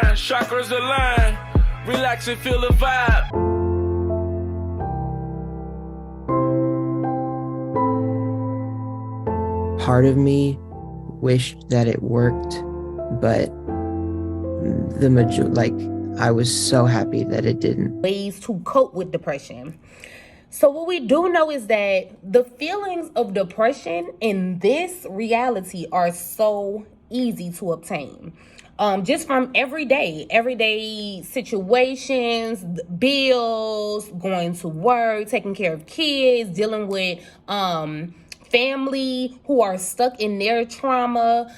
mind, chakras align. Relax and feel the vibe. Part of me wished that it worked, but I was so happy that it didn't. Ways to cope with depression. So what we do know is that the feelings of depression in this reality are so easy to obtain. Just from everyday situations, bills, going to work, taking care of kids, dealing with family who are stuck in their trauma,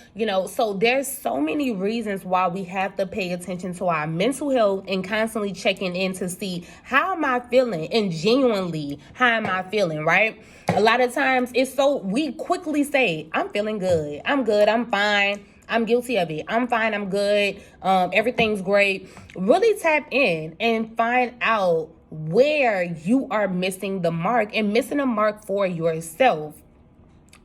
so there's so many reasons why we have to pay attention to our mental health and constantly checking in to see how am I feeling, and genuinely how am I feeling, right? A lot of times we quickly say, I'm feeling good, I'm fine, I'm guilty of it, I'm fine, I'm good, everything's great. Really tap in and find out where you are missing the mark, and missing the mark for yourself.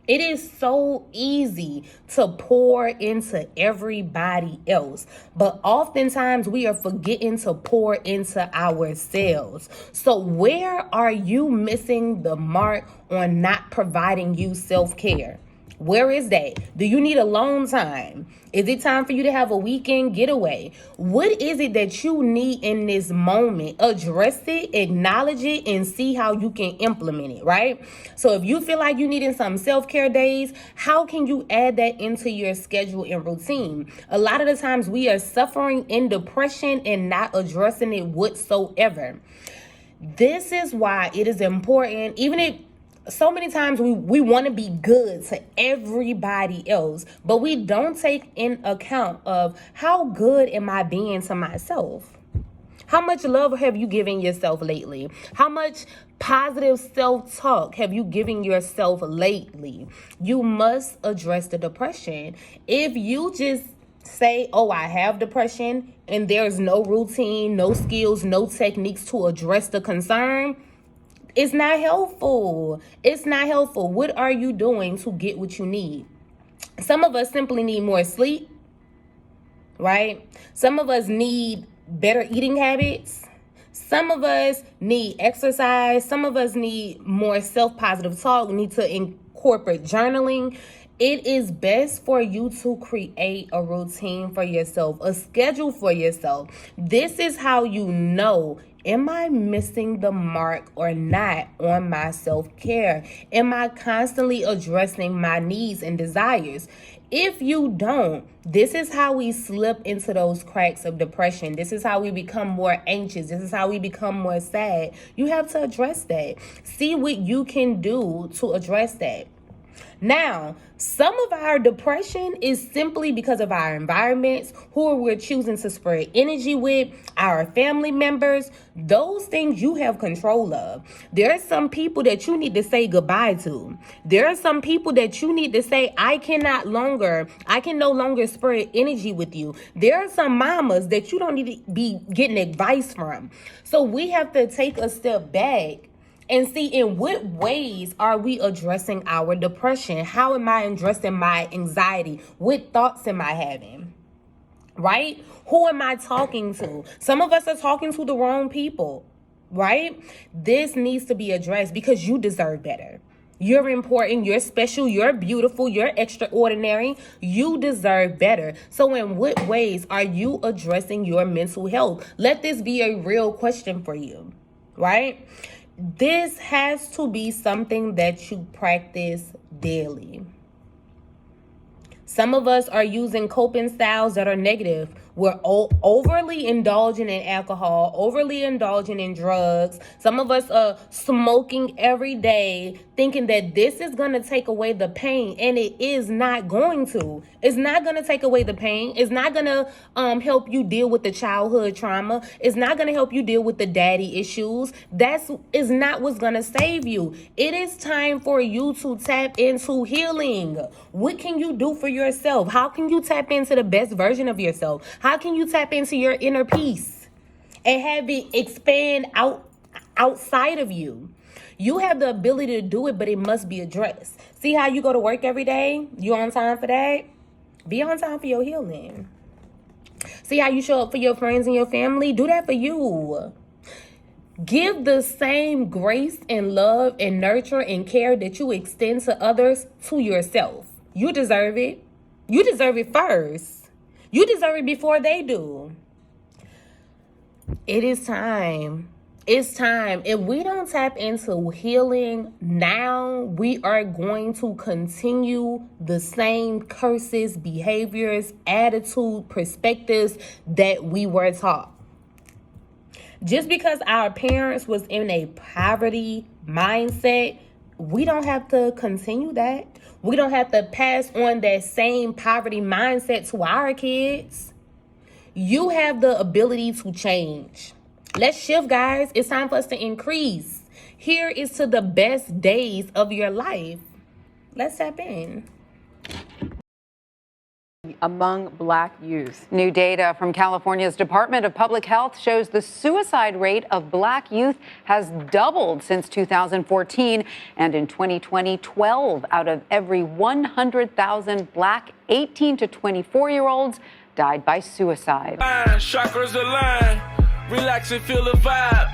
It is so easy to pour into everybody else, but oftentimes we are forgetting to pour into ourselves. So where are you missing the mark on not providing you self-care? Where is that? Do you need alone time? Is it time for you to have a weekend getaway? What is it that you need in this moment? Address it, acknowledge it, and see how you can implement it, right? So if you feel like you needing some self-care days, how can you add that into your schedule and routine? A lot of the times we are suffering in depression and not addressing it whatsoever. This is why it is important, even if so many times we want to be good to everybody else, but we don't take in account of how good am I being to myself? How much love have you given yourself lately? How much positive self-talk have you given yourself lately? You must address the depression. If you just say, oh, I have depression, and there's no routine, no skills, no techniques to address the concern, it's not helpful. It's not helpful. What are you doing to get what you need? Some of us simply need more sleep, right? Some of us need better eating habits. Some of us need exercise. Some of us need more self-positive talk. We need to incorporate journaling. It is best for you to create a routine for yourself, a schedule for yourself. This is how you know, am I missing the mark or not on my self-care? Am I constantly addressing my needs and desires? If you don't, this is how we slip into those cracks of depression. This is how we become more anxious. This is how we become more sad. You have to address that. See what you can do to address that. Now, some of our depression is simply because of our environments, who we're choosing to spread energy with, our family members. Those things you have control of. There are some people that you need to say goodbye to. There are some people that you need to say, I can no longer spread energy with you. There are some mamas that you don't need to be getting advice from. So we have to take a step back and see in what ways are we addressing our depression? How am I addressing my anxiety? What thoughts am I having? Right? Who am I talking to? Some of us are talking to the wrong people, right? This needs to be addressed because you deserve better. You're important, you're special, you're beautiful, you're extraordinary. You deserve better. So in what ways are you addressing your mental health? Let this be a real question for you, right? This has to be something that you practice daily. Some of us are using coping styles that are negative. We're overly indulging in alcohol, overly indulging in drugs. Some of us are smoking every day, thinking that this is going to take away the pain, and it is not going to. It's not going to take away the pain. It's not going to help you deal with the childhood trauma. It's not going to help you deal with the daddy issues. That is not what's going to save you. It is time for you to tap into healing. What can you do for yourself? How can you tap into the best version of yourself? How can you tap into your inner peace and have it expand outside of you? You have the ability to do it, but it must be addressed. See how you go to work every day? You on time for that? Be on time for your healing. See how you show up for your friends and your family? Do that for you. Give the same grace and love and nurture and care that you extend to others to yourself. You deserve it. You deserve it first. You deserve it before they do. It is time. It's time. If we don't tap into healing now, we are going to continue the same curses, behaviors, attitude, perspectives that we were taught. Just because our parents was in a poverty mindset, we don't have to continue that. We don't have to pass on that same poverty mindset to our kids. You have the ability to change. Let's shift, guys. It's time for us to increase. Here is to the best days of your life. Let's tap in. Among Black youth. New data from California's Department of Public Health shows the suicide rate of Black youth has doubled since 2014. And in 2020, 12 out of every 100,000 Black 18 to 24-year-olds died by suicide. Chakras align, relax and feel the vibe.